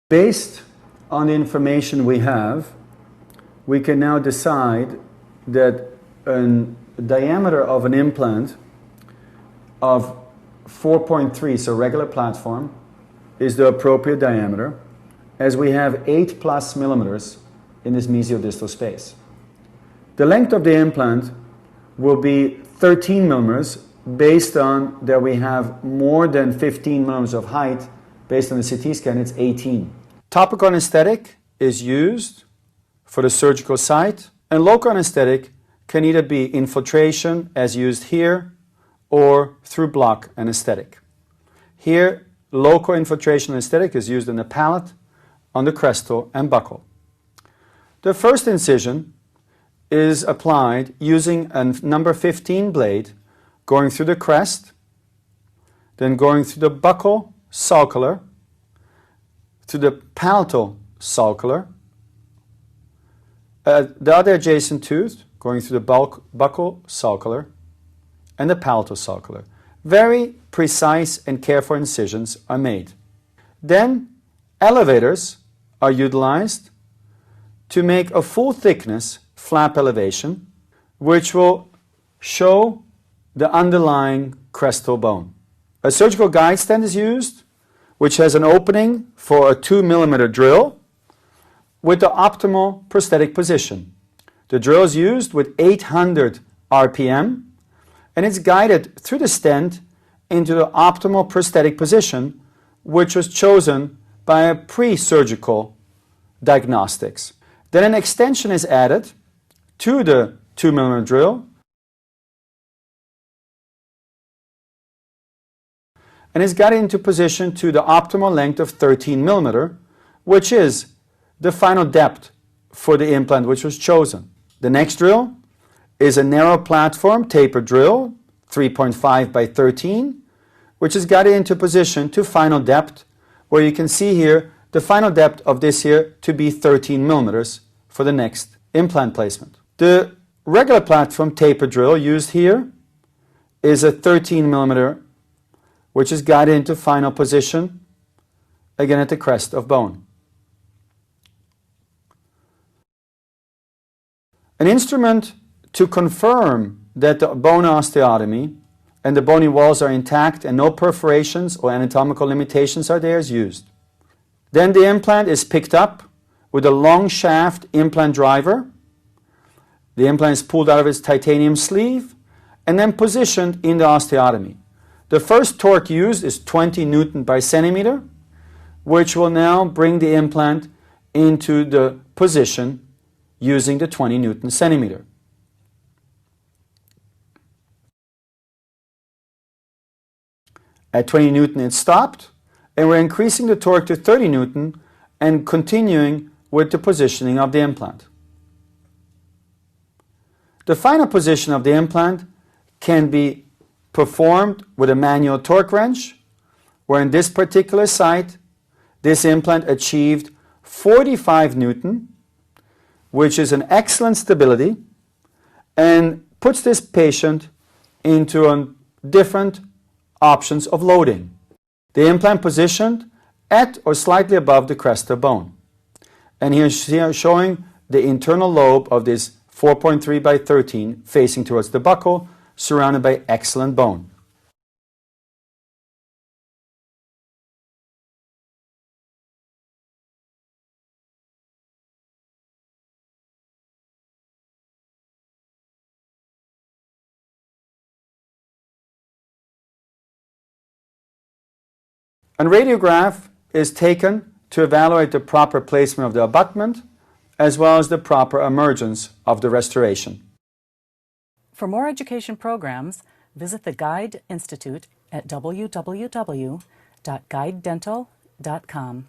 Based on the information we have, we can now decide that a diameter of an implant of 4.3, so regular platform, is the appropriate diameter, as we have 8+ millimeters in this mesiodistal space. The length of the implant will be 13 millimeters based on that we have more than 15 millimeters of height. Based on the CT scan, it's 18. Topical anesthetic is used for the surgical site, and local anesthetic can either be infiltration, as used here, or through block anesthetic. Here, local infiltration anesthetic is used in the palate, on the crestal and buccal. The first incision is applied using a number 15 blade going through the crest, then going through the buccal sulcular, through the palatal sulcular, the other adjacent tooth going through the buccal sulcular, and the palatal sulcular. Very precise and careful incisions are made. Then elevators are utilized to make a full thickness flap elevation, which will show the underlying crestal bone. A surgical guide stand is used, which has an opening for a 2 millimeter drill with the optimal prosthetic position. The drill is used with 800 RPM, and it's guided through the stent into the optimal prosthetic position, which was chosen by a pre-surgical diagnostics. Then an extension is added to the 2 millimeter drill and is guided into position to the optimal length of 13 millimeter, which is the final depth for the implant which was chosen. The next drill is a narrow platform taper drill, 3.5 by 13, which is guided into position to final depth, where you can see here the final depth of this here to be 13 millimeters for the next implant placement. The regular platform taper drill used here is a 13 millimeter, which is guided into final position, again at the crest of bone. An instrument to confirm that the bone osteotomy and the bony walls are intact and no perforations or anatomical limitations are there is used. Then the implant is picked up with a long shaft implant driver. The implant is pulled out of its titanium sleeve and then positioned in the osteotomy. The first torque used is 20 Newton by centimeter, which will now bring the implant into the position using the 20 Newton centimeter. At 20 Newton it stopped, and we're increasing the torque to 30 Newton and continuing with the positioning of the implant. The final position of the implant can be performed with a manual torque wrench, where in this particular site, this implant achieved 45 Newton, which is an excellent stability, and puts this patient into different options of loading. The implant positioned at or slightly above the crest of bone. And here showing the internal lobe of this 4.3 by 13 facing towards the buccal, surrounded by excellent bone. A radiograph is taken to evaluate the proper placement of the abutment as well as the proper emergence of the restoration. For more education programs, visit the Guide Institute at www.guidedental.com.